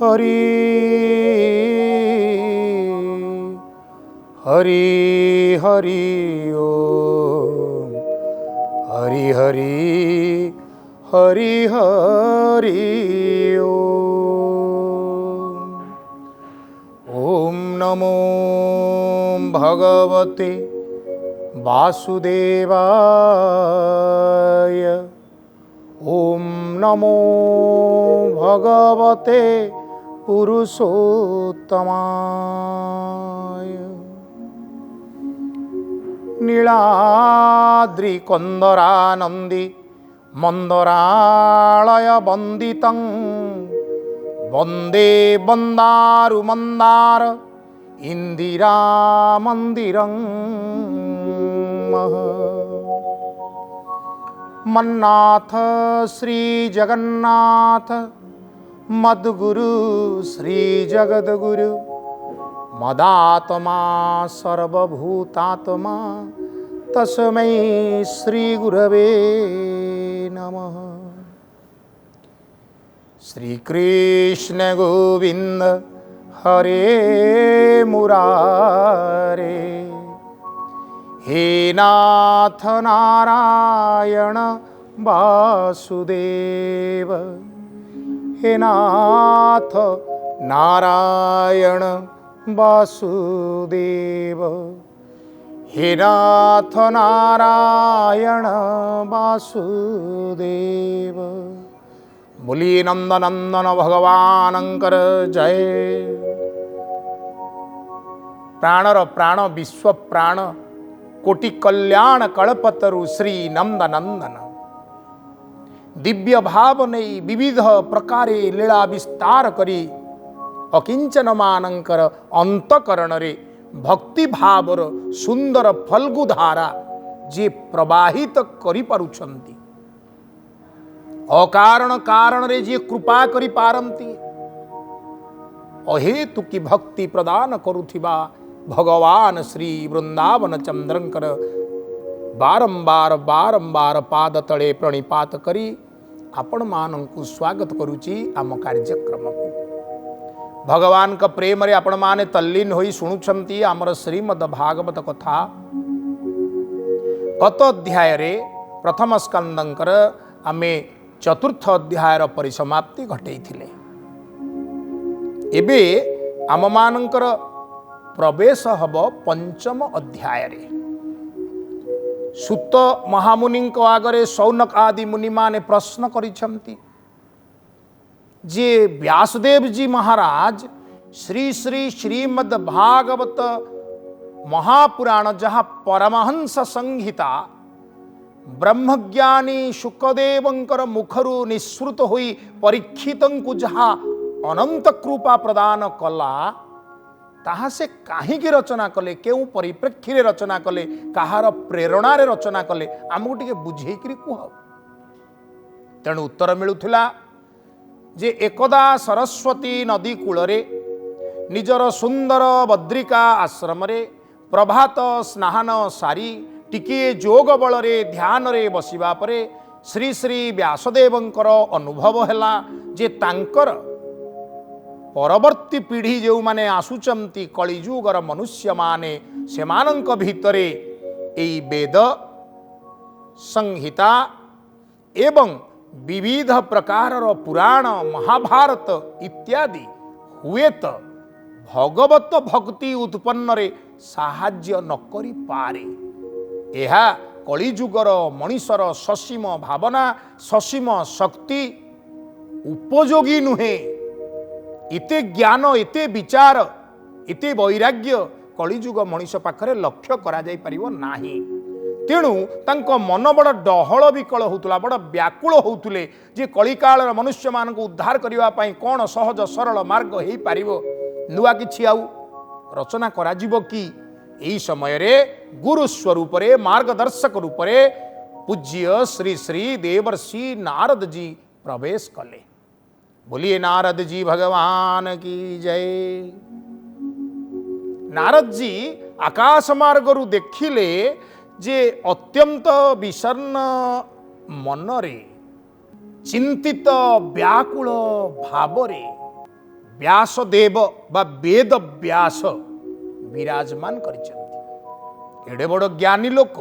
हरि हरि हरि ओम हरि हरि हरि हरि ओम नमो भगवते वासुदेवाय ओम नमो भगवते पुरुषोत्तमाय नीलाद्रिकन्दरानन्दि मन्दरालय वन्दितं वन्दे वन्दारुमन्दार इन्दिरामन्दिरं मन्नाथ श्रीजगन्नाथ मद्गुरु श्रीजगद्गुरु मदात्मा सर्वभूतात्मा तस्मै श्रीगुरवे नमः। श्रीकृष्ण गोविंद हरे मुरारे हे नाथ नारायण वासुदेव हे नाथ नारायण वासुदेव हे नाथ नारायण वासुदेव। बोलिए नंदनंदन भगवानंकर जय। प्राणर प्राण विश्व प्राण कोटि कल्याण कल्पतरु श्री नंदनंदन दिव्य भाव नहीं विविध प्रकारे लीला विस्तार करी अकिंचन मानंकर अंतकरण रे भक्ति भावर सुंदर फल्गु धारा जे प्रवाहित करि पारुछंती अकारण कारण रे जे कृपा करि पारंती अहेतु की भक्ति प्रदान करुथिबा भगवान श्री वृंदावन चंद्रंकर बारंबार बारंबार पाद तले प्रणिपात करी आपण मानंकु स्वागत करुची आम कार्यक्रम को। भगवान का प्रेम रे आपण माने तल्लीन होई शुणुछंती आमर श्रीमद् भागवत कथा। गत अध्याय रे प्रथम स्कंदंकर आमे चतुर्थ अध्यायर परिसमाप्ति घटेइथिले। एबे आम मानंकर प्रवेश हब पंचम अध्याय रे। सुत महामुनि आगरे सौनक आदि मुनि माने प्रश्न करिछंती जे व्यासदेव जी महाराज श्री श्री श्रीमद् भागवत महापुराण जहाँ परमहंस संहिता ब्रह्मज्ञानी शुकदेवंकर मुखरु निःसृत होई परीक्षितंकु जहाँ अनंत कृपा प्रदान कला ताहा से काहीकि रचना कले केउ परिप्रेक्षी रे रचना कले कहार प्रेरणा रे रचना कले आमको टिके बुझेइकरी कुह। तेणु उत्तर मिलुथिला जे एकदा सरस्वती नदी कूलरे निजर सुंदर बद्रिका आश्रम रे प्रभात स्नान सारी टिके जोग बल रे ध्यान रे बसिबा परे श्री श्री व्यासदेवंकर अनुभव हैला जे तांकर परवर्ती पीढ़ी जो माने आसुचंती कलिजुगर मनुष्य माने सेमानंक भितरे एई वेद संहिता एवं विविध प्रकारर पुराण महाभारत इत्यादि हुए तो भगवत भक्ति उत्पन्न रे साहाय्य न करि पारे। एहा कलिजुगर मनीषर ससीम भावना ससीम शक्ति उपयोगी नुहे। इते ज्ञान इते विचार इते वैराग्य कलिजुग मनीष पाखरे लक्ष्य करा जाई परिबो नाही। तेणु तांको मन बड़ डहल विकल होतुला बड़ व्याकुल होतुले जे कलिकाल मनुष्य मान को उद्धार करिवा पई कोन सहज सरल मार्ग हेई पारिबो नुआ किछि आउ रचना करा जिवो कि। एही समय रे गुरु स्वरूप रे मार्गदर्शक रूप रे पूज्य श्री श्री देवर्षि नारद जी प्रवेश कले। बोलिए नारद जी भगवान की जय। नारद जी आकाश मार्गरु देखिले जे अत्यंत विषण्ण मनरे चिंतित व्याकुल भावरे व्यासदेव बा वेद व्यास विराजमान करिसेंती। एडे बड़ ज्ञानी लोक,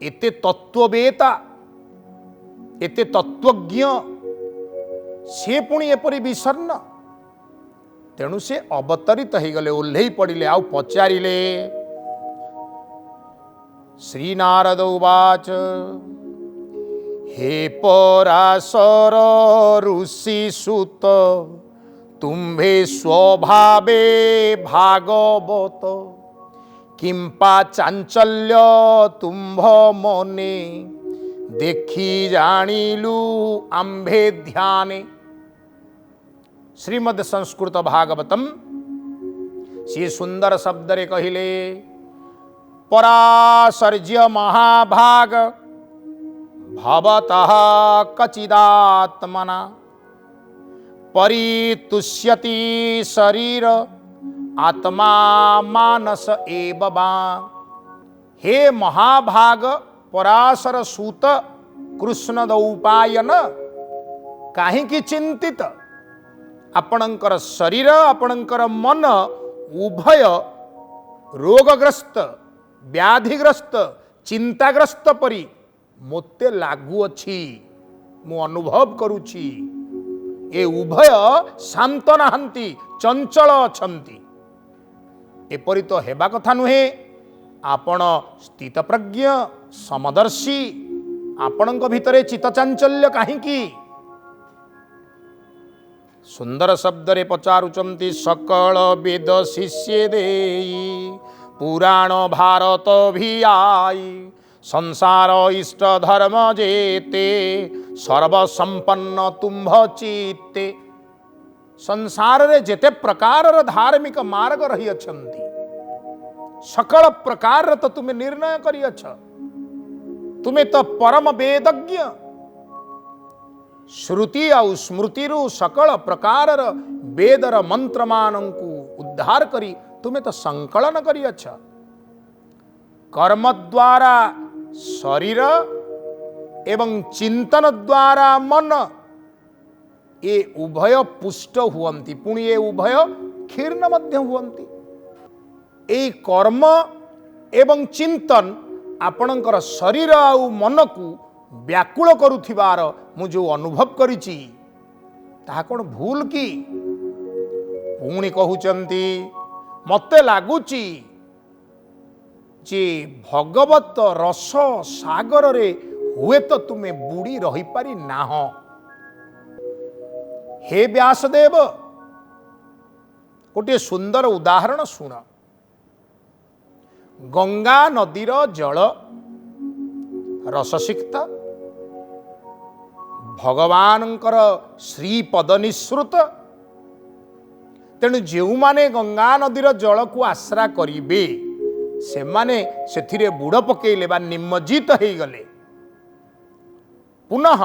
एते तत्ववेता, एते तत्वज्ञ, से पुणी एपरी विषर्ण। तेणु से अवतरित हो गले, ओह्लई पड़िले, आउ पचारिले। श्रीनारद उवाच हे पराशर ऋषि सुत तुम्भे स्वभावे भागवत किंपा चांचल्य तुम्भ मने देखी जानिलु आंभे ध्याने। श्रीमद् संस्कृत भागवतम सी सुंदर शब्द रे कहिले पराशर्य महाभाग भवतः कचिदात्मना परितुष्यति शरीर आत्मा मानस एव वा। हे महाभाग पराशर सूत कृष्ण दौपायन, काहींकि चिंतित आपणकर शरीर आपणकर मन उभय रोगग्रस्त व्याधिग्रस्त चिंताग्रस्त परी मोते लागू अछि, मु अनुभव करुछि। ए उभय शांत नाहंती, चंचल अछंती। एपरि तो हेबा कथा नुहे। आपण स्थितप्रज्ञ समदर्शी, आपणक भितरे चित्तचांचल्य काहींकि? सुंदर शब्द रे पचारुचंती सकल वेद शिष्य देई पुराण भारत भी आई संसार इष्ट धर्म जेते सर्वसंपन्न तुम्भ चित्ते। संसार रे जेते प्रकार धार्मिक मार्ग रही अछंती, सकल प्रकार तो तुम्हें निर्णय करी अछ। तुम्हें तो परम वेदज्ञ, श्रुति आउ स्मृति रु सकल प्रकार वेदर मंत्र मानंकु उद्धार करी तुम्हें तो संकलन करी अछ। कर्म द्वारा शरीर एवं चिंतन द्वारा मन, ये उभय पुष्ट हुअंती, पुणी ये उभय क्षीर्ण मध्य हुअंती। ए कर्म एवं चिंतन आपणकर शरीर आउ मन को व्याकुल करुथिबार मु जो अनुभव करिछि ताहा कोन भूल की? पुणी कहउचंती मते लागुची जे भगवत रस सागर रे हुए तो तुमे बुड़ी रही पारी नाह। हे व्यासदेव, गोटे सुंदर उदाहरण शुण। गंगा नदीर जल रससिक्त, भगवानंकर श्रीपद निःसृत। तेणु जो माने गंगा नदीर जल को आश्रा करिबे से माने सेथिरे बुड़ पकेइले बा निमज्जित हो गले। पुनः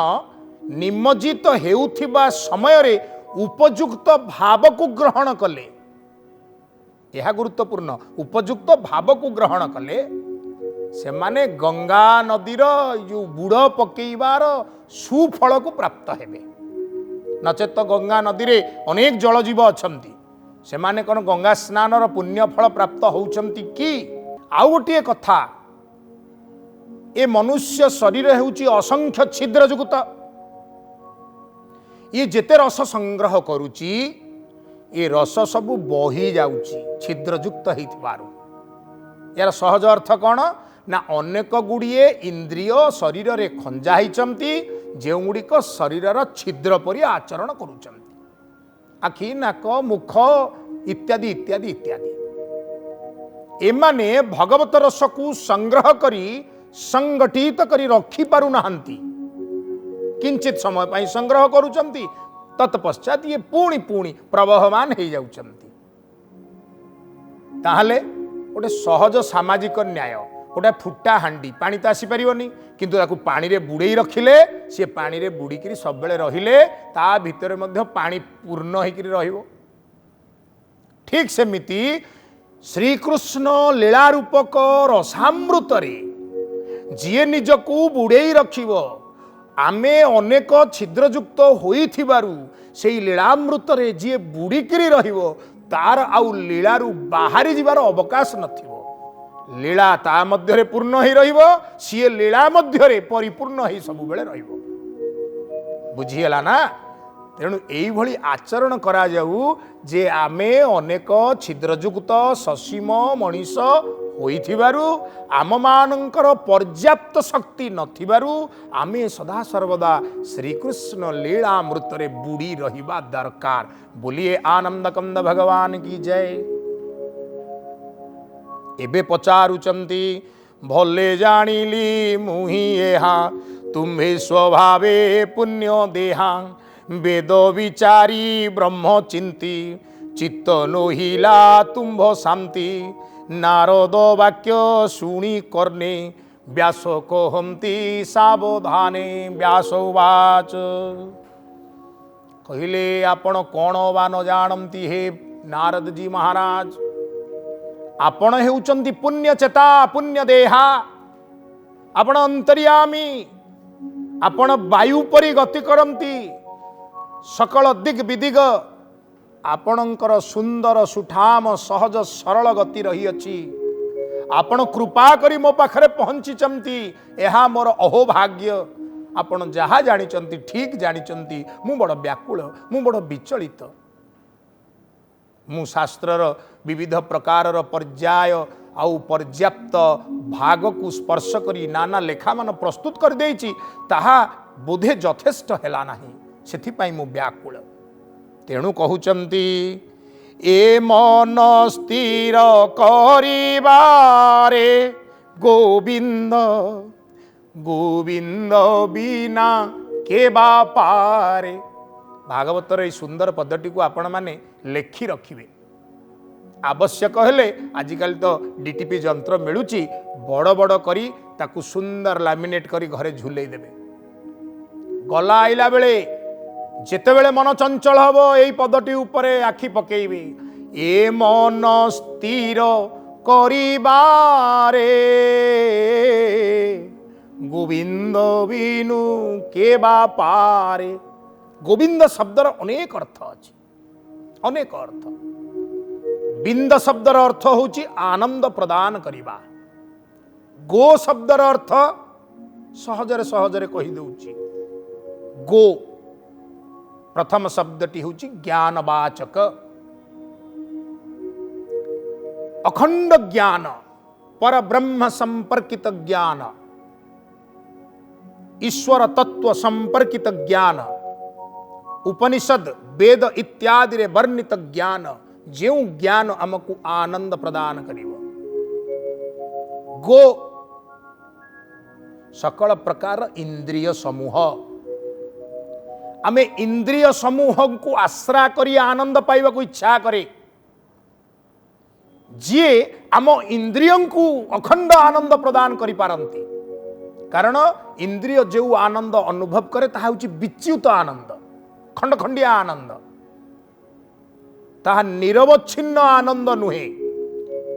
निमज्जित हेउथिबा समय रे उपयुक्त भाव को ग्रहण कले। यह गुरुत्वपूर्ण, उपयुक्त भाव को ग्रहण कले से माने गंगा नदीर जो बुड़ पकेइबार सुफल को प्राप्त हेबे। नचेत तो गंगा नदी रे अनेक जलजीव अछंती, से माने कोन गंगा स्नानर पुण्य फल प्राप्त होउचंती कि? आउ गोटे कथा, ए मनुष्य शरीर हेउची असंख्य छिद्रयुक्त। ये जेते रस संग्रह करुची ये रस सबु बही जाउची छिद्रयुक्त हेइथिबारु। यार सहज अर्थ कौन ना अनेक गुड़िए इंद्रिय शरीर रे खंजा होती जो गुड़िक शरीर छिद्र परि आचरण करुचंती। आखि नाक मुख इत्यादि इत्यादि इत्यादि एमाने भगवत रस को संग्रह करी संगठित करी रखी पारु नाहंती। किंचित समय पाई संग्रह करुचंती, तत्पश्चात ये पुणी पुणी प्रवहमान हो जाउचंती। ताहले गोटे सहज सामाजिक न्याय, गोटे फुटा हांडी पानी तो आसी पारिबनी, किंतु ताकू पानी रे बुड़ेई रखिले सी पानी रे बुड़ीकी सबले रहिले ता भितर मध्य पानी पूर्ण होइकरी रहिबो। ठीक सेमिति श्रीकृष्ण लीला रूपक रसामृत रे जीए निजकू बुड़ेई रखिबो आमे अनेक छिद्रयुक्त होइथिबारु सेई लीलामृतरे जी बुड़िकी रहिबो तार आउ लीलारू बाहरी जीवार अवकाश नथिबो। लीला ता मध्यरे पूर्ण ही रहिबो, सी लीला मध्यरे परिपूर्ण ही सब बेले रहिबो। बुझीगला ना? तेणु यही आचरण करा जाऊ जे आमे अनेक छिद्रयुक्त ससीम मनीष होइथिबारु आम मानकर पर्याप्त शक्ति नथिबारु आमे सदा सर्वदा श्रीकृष्ण लीलामृत रे बुड़ी रहिबा दरकार। बोलिए आनंद कंद भगवान की जय। एबे पचारुचंती भले जानिली मुहि एहा तुम्हे स्वभावे पुण्य देहा वेद विचारी ब्रह्म चिंती चित्त लोहिला तुम्भ शांति नारद वाक्य शुणी कर्णे व्यास कहंती सावधाने। व्यासवाच कहले आपण कौन वा न जानती हे नारद जी महाराज, आपण हेउचंती पुण्य चेता पुण्य देहा, आपण अंतर्यामी, आपण वायु परि गति करंती, सकल दिग विदिग आपणकर सुंदर सुठाम सहज सरल गति रही अछि। आपण कृपा करी मो पाखरे पहुंचीचंती, एहा मोर अहोभाग्य। आपण जहा जानिचंती ठीक जानिचंती, मु बड़ व्याकुल, मु बड़ विचलित। मु शास्त्रर विविध प्रकारर पर्याय आउ पर्याप्त भाग को स्पर्श करी नाना लेखा मान प्रस्तुत कर देइछि, ताहा बोधे यथेष्ट हेला नाही, सेथिपाई मु व्याकुल। तेणु कहउचंती ए मन स्थिर करिबारे गोविंद गोविंद बिना के बापारे। भागवतर ये सुंदर पद्धति को आपण माने लेखि रखिबे। आवश्यक हेले आजिकल तो डीटीपी यंत्र मिलुची, बड़ बड़ करी ताकू सुंदर लैमिनेट करी घरे झुले देबे। गला आइला बेले जेतेबेले मन चंचल हबो एई पद्धति उपरे आखि पकेइबे। ए मन स्थिर करिबारे गोविंद बिनु के बापारे। गोविंद शब्दर अनेक अर्थ अछि, अनेक अर्थ। बिंद शब्दर अर्थ होची आनंद प्रदान करिबा। गो शब्दर अर्थ सहजरे सहजरे कहि देउची। गो प्रथम शब्दटी होची ज्ञानवाचक। अखंड ज्ञान, पर ब्रह्म संपर्कित ज्ञान, ईश्वर तत्व संपर्कित ज्ञान, उपनिषद वेद इत्यादि रे वर्णित ज्ञान, जो ज्ञान आमको आनंद प्रदान करिवो। गो सकल प्रकार इंद्रिय समूह, आमे इंद्रिय समूह को आश्रा करी आनंद पाइबा को इच्छा करे। जी आम इंद्रियों को अखंड आनंद प्रदान करि पारंती, कारण इंद्रिय जो आनंद अनुभव करे ताहा होची विच्युत आनंद, खंडखंडिया आनंद, ताहा निरवच्छिन्न आनंद नुहे।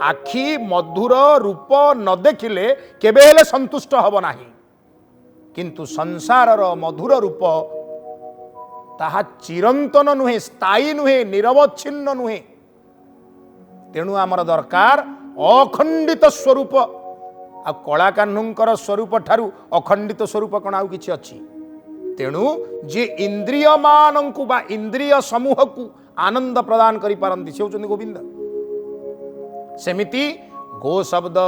आखि मधुर रूप न देखिले केबे हेले संतुष्ट हब नाही, किंतु संसारर मधुर रूप ताहा चिरंतन नुहे, स्थायी नुहे, निरवच्छिन्न नुहे। तेणु आमर दरकार अखंडित स्वरूप। आ कलाकान्हूंकर स्वरूप ठारू अखंडित स्वरूप कण आउ किछि अछि? तेणु जे इंद्रिय मानंकु बा इंद्रिय समूह को आनंद प्रदान करि पारंती से होचंदी गोविंद। सेमिति गो शब्द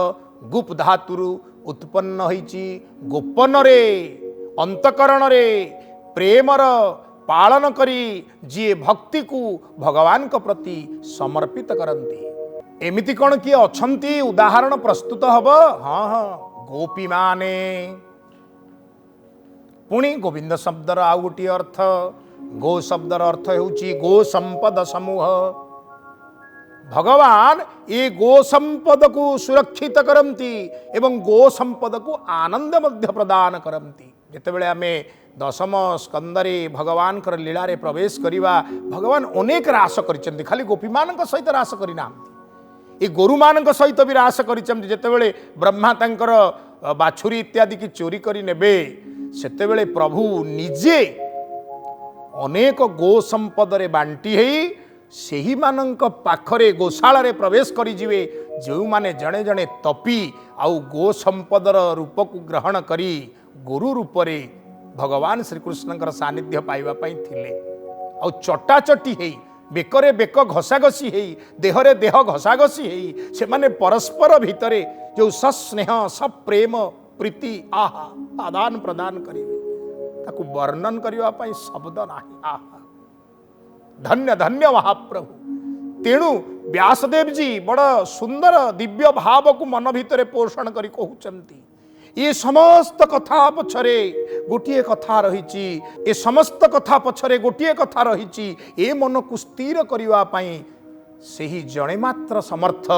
गुप धातुरु उत्पन्न होईची। गोपन रे अंतकरण रे प्रेमर पालन करी जी भक्ति को भगवान को प्रति समर्पित करंती। एमिति कौन किए अछंती उदाहरण प्रस्तुत हब? हाँ हाँ, गोपी माने। पुणी गोविंद शब्दर आउ गोटे अर्थ, गो शब्दर अर्थ होउची गो संपद समूह। भगवान ये गो संपद को सुरक्षित करंती एवं गो संपद को आनंद मध्य प्रदान करंती। जेतेबेले आमे दशम स्कंदरे भगवान कर लीला रे प्रवेश करिवा, भगवान अनेक रास करिसेंती, खाली गोपी मानक सहित रास करि नांती, ए गोरु मानक सहित भी रास करिसेंती। जेतेबेले ब्रह्मा तांकर बाछुरी इत्यादि की चोरी करि नेबे, सेतेबेले प्रभु निजे अनेक गो संपद रे बांटी है सेही मानंक पाखरे गोशाला रे प्रवेश करी जिवे जो माने जणे जणे तपी आउ गो संपदर रूप को ग्रहण करी गुरु रूप रे भगवान श्रीकृष्णकर सानिध्य पाइबा पई थिले आउ चटाचटी है बेकरे बेक घसाघसी है देहरे देह घसाघसी है से माने परस्पर भितरे जो सस्नेह सप्रेम प्रीति आहा आदान प्रदान करिवे ताकू वर्णन करबा पई शब्द नाही आहा धन्य धन्य महाप्रभु। तेणु व्यासदेव जी बड़ सुंदर दिव्य भाव को मन भितर पोषण करी कहउचंती ये समस्त कथा पछरे गोटे कथा रही ए समस्त कथा पछरे गोटे कथा रही ए मन को स्थिर करबा पई सेही जणे मात्र समर्थ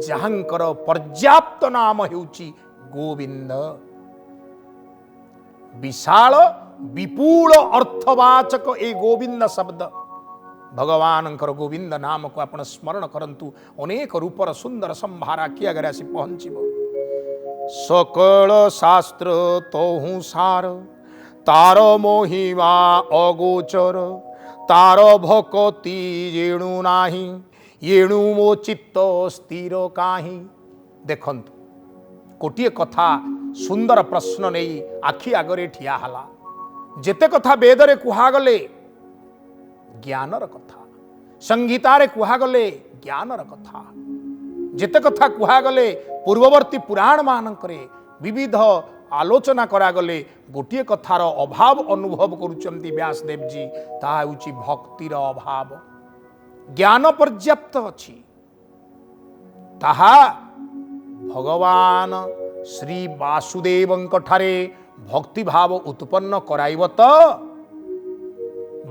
जहांकर पर्याप्त नाम हेउची गोविंद। विशाल विपुल अर्थवाचक ए गोविंद शब्द भगवान गोविंद नाम को आपण स्मरण करंतु अनेक रूपर सुंदर संभारा किया गरे आसी पहुंचीबो। सकल शास्त्र तोहु सार तार मोहिमा अगोचर तार भक्ति जेणु नाही येणु मो चित्त स्थिर काहि। देखंतु कोटिए कथा सुंदर प्रश्न नहीं आखि आगरे ठिया हला जेते कथा वेदरे कुहागले ज्ञानर कथा संगीतारे कुहागले ज्ञानर कथा जेते कथा कुहागले पूर्ववर्ती पुराण मानकरे विविध आलोचना करागले गोटे कथार अभाव अनुभव करुचंती व्यासदेव जी ता हेउची भक्तिर अभाव। ज्ञान पर्याप्त अछि ताहा भगवान श्री वासुदेवंक ठारे भक्ति भाव उत्पन्न कराइब तो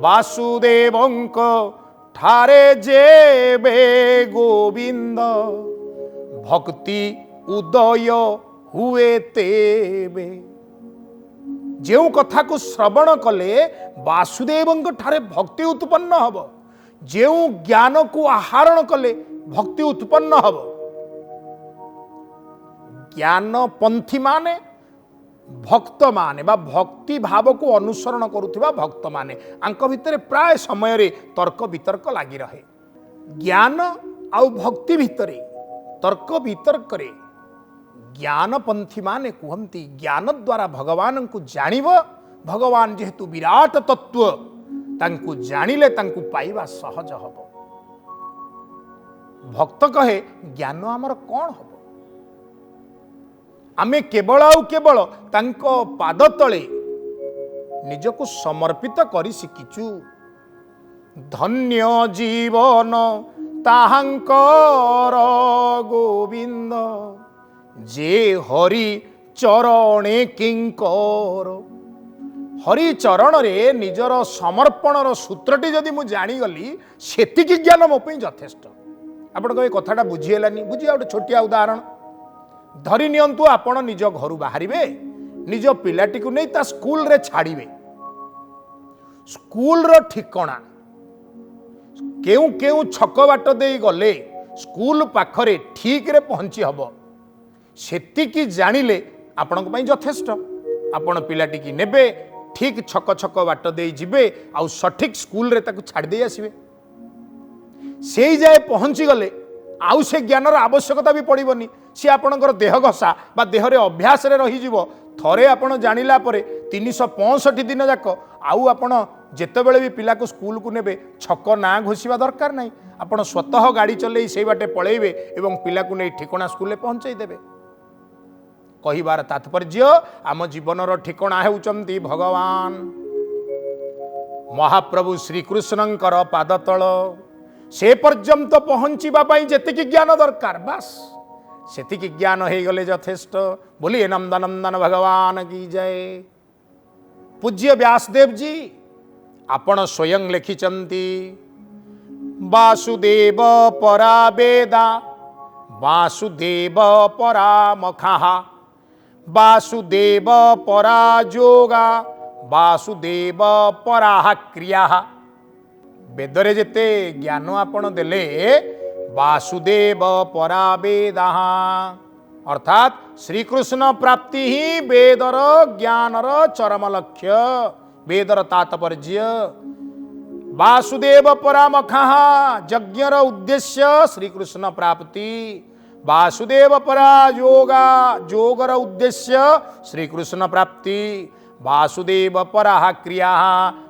वासुदेवंक ठारे जेबे गोविंद भक्ति उदय हुए तेबे। जो कथा को श्रवण कले वासुदेवंक ठारे भक्ति उत्पन्न हब जो ज्ञान को आहरण कले भक्ति उत्पन्न हब। ज्ञान पंथी माने भक्त माने बा भक्ति भाव को अनुसरण करुथिबा भक्त माने आंक भितरे प्राय समय रे तर्क वितर्क लागी रहे। ज्ञान आउ भक्ति भितरे तर्क वितर्क रे ज्ञान पंथी माने कहती ज्ञान द्वारा भगवान को जानिब भगवान जेहेतु विराट तत्व तांकु जानिले तांकु पाइबा सहज हब। भक्त कहे ज्ञान आमर कौन हब आमे केवल आउ केवल तांको पाद तले निजको समर्पित करी शिखिचु। धन्य जीवन ताहांकर गोविंद जे हरि चरणे किंकर। हरि चरण रे निजर समर्पणर सूत्रटी जदि मु जानीगली सेतिकी ज्ञान मो पई यथेष्ट। आपण कहे कथाटा बुझीहेलानी बुझी गोटे छोटिया उदाहरण धरी नियंतु आपण निज घर बाहर निज पिलाटी को नहीं ता स्कूल रे छाड़िबे। स्कूल रो ठिकाना केउ केउ छक बाट दे गले स्कूल पाखरे ठीक रे पहुंची हब सेतिकी जानिले आपणक पई यथेष्ट। आपण पिलाटी की नेबे ठीक छक छक बाट दे जिबे आउ सठिक स्कूल रे ताकू छाड़ दे आसीबे। सेई जाए पहुंची गले आउ से ज्ञानर आवश्यकता भी पड़िबनी। सी आपणकर देह घसा बा देहरे अभ्यास रे रही जीवो। थरे आपण जानिला परे 365 दिन जाक आउ आपण जेतेबेले भी पिला को स्कूल को नेबे छक ना घोषिबा दरकार नहीं। आपण स्वतः गाड़ी चले से बाटे पळेबे एवं पिला को नहीं ठिकाना स्कूल रे पहुंचाई देबे। कहिबार तात्पर्य आम जीवनर ठिकाना हेउचंती भगवान महाप्रभु श्रीकृष्णंकर पादतल। से पर्यंत पहुंचीबा पई जेतिकी ज्ञान दरकार बस सेतिकी ज्ञान हो गले यथेष्ट। बोलिए नंदनंदन भगवान की जय। पूज्य व्यासदेव जी आपण स्वयं लिखिचंती वासुदेव परा वेदा वासुदेव परा मखा वासुदेव परा योगा वासुदेव परा क्रिया। वेदरे जेते ज्ञान आपण देले वासुदेव परा वेदा अर्थात श्रीकृष्ण प्राप्ति ही वेदर ज्ञानर चरम लक्ष्य, वेदर तात्पर्य। वासुदेव परामखा यज्ञर उद्देश्य श्रीकृष्ण प्राप्ति, वासुदेव परा योगा योगर उद्देश्य श्रीकृष्ण प्राप्ति, वासुदेव परा क्रिया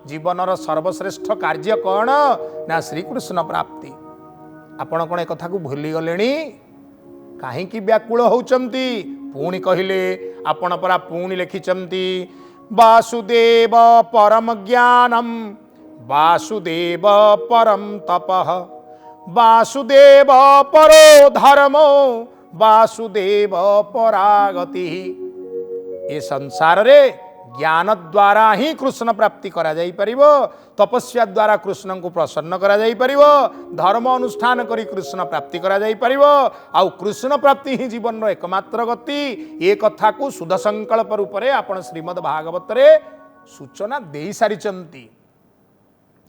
जीवनर सर्वश्रेष्ठ कार्य कौन ना श्रीकृष्ण प्राप्ति। आपण कौन एक कथा को भूली गले कहीं व्याकुल होचंती पुणी कहले आपण परा पुणी लिखिचंती वासुदेव परम ज्ञानम वासुदेव परम तपः वासुदेव परो धर्मो वासुदेव परागति। ये संसार रे ज्ञान द्वारा ही कृष्ण प्राप्ति करा जाई परिबो, तपस्या द्वारा कृष्ण को प्रसन्न करा जाई परिबो, धर्म अनुष्ठान करी कृष्ण प्राप्ति करा जाई परिबो। आउ कृष्ण प्राप्ति ही जीवन रो एकमात्र गति। ये कथा को शुद्ध संकल्प रूप रे आपण श्रीमद् भागवत रे सूचना देई सारिचंती।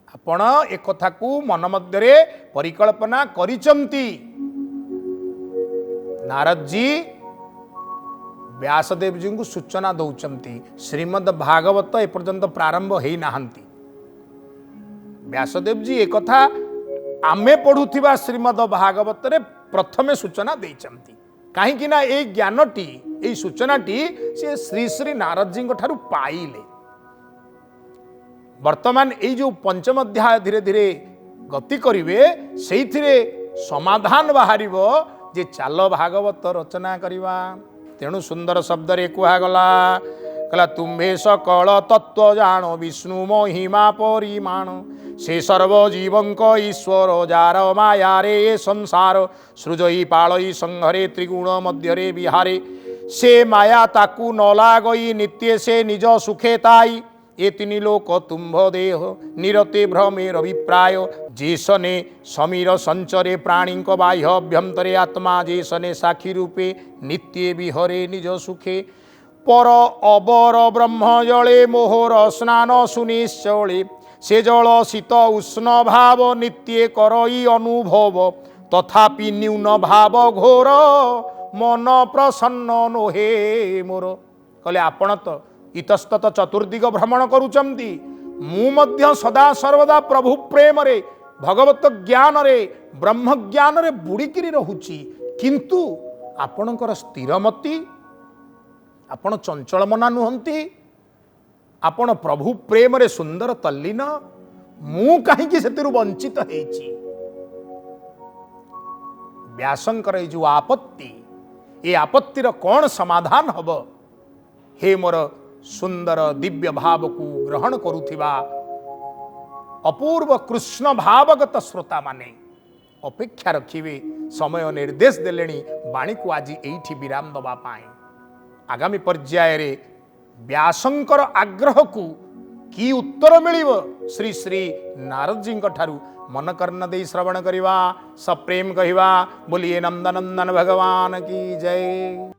आपण एक कथा को मन मध्य रे परिकल्पना करिचंती। नारद जी व्यासदेव जी को सूचना दौरान श्रीमद् भागवत एपर्यंत प्रारंभ हो नाहंती। व्यासदेव जी एक कथा आमे पढ़ुथिबा श्रीमद् भागवत रे प्रथमे सूचना देइचंती। कहीं ना ए ज्ञानटी ए सूचनाटी से श्री श्री नारद जी ठारू पाइले। वर्तमान ये जो पंचम अध्याय धीरे धीरे गति करिवे सेइथिरे समाधान बाहरिबो जे चाल भागवत रचना करिवा। तेणु सुंदर शब्द रे कुहागला कहला तुम्भे सकल तत्व जानो विष्णु महिमा परिमाण से सर्व जीवंक ईश्वर जार माया रे संसार सृजई पालई संहरे त्रिगुण मध्य रे विहारे से माया ताकू न लागई नित्य से निज सुखे ताई ये तीन लोक तुम्भ देह निरते भ्रमेर अभिप्राय जेसने समीर संचरे प्राणी बाह्य अभ्यंतरे आत्मा जेसने साक्षी रूपे नित्य विहरे निज सुखे पर अबर ब्रह्म जले मोहर स्नान सुनिश्चले से जल शीत उष्ण भाव नित्य करई अनुभव तथापि न्यून भाव घोर मन प्रसन्न नोहे मोर। कहले आपण तो इतस्तत चतुर्दिग भ्रमण करुचंती मु मध्य सदा सर्वदा प्रभु प्रेम रे भगवत ज्ञान रे ब्रह्म ज्ञान रे बुड़ीकिरी रहुची किंतु आपणकर स्थिरमती आपण चंचल मना नुहंती आपण प्रभु प्रेम रे सुंदर तल्लीन मु कहीं से वंचित हेची। व्यासंकर जो आपत्ति ये आपत्तिर कौन समाधान हब हे मोर सुंदर दिव्य भाव को ग्रहण करुथिबा अपूर्व कृष्ण भावगत श्रोता माने अपेक्षा रखिवे। समय निर्देश देलेनी बाणी को आज एठी विराम दबा पाए। आगामी पर्याय रे व्यासंकर आग्रह को की उत्तर मिलिव श्री श्री नारद जी ठारू मन कर्ण दे श्रवण करिवा सप्रेम कहिवा बोलिए नंदनंदन भगवान की जय।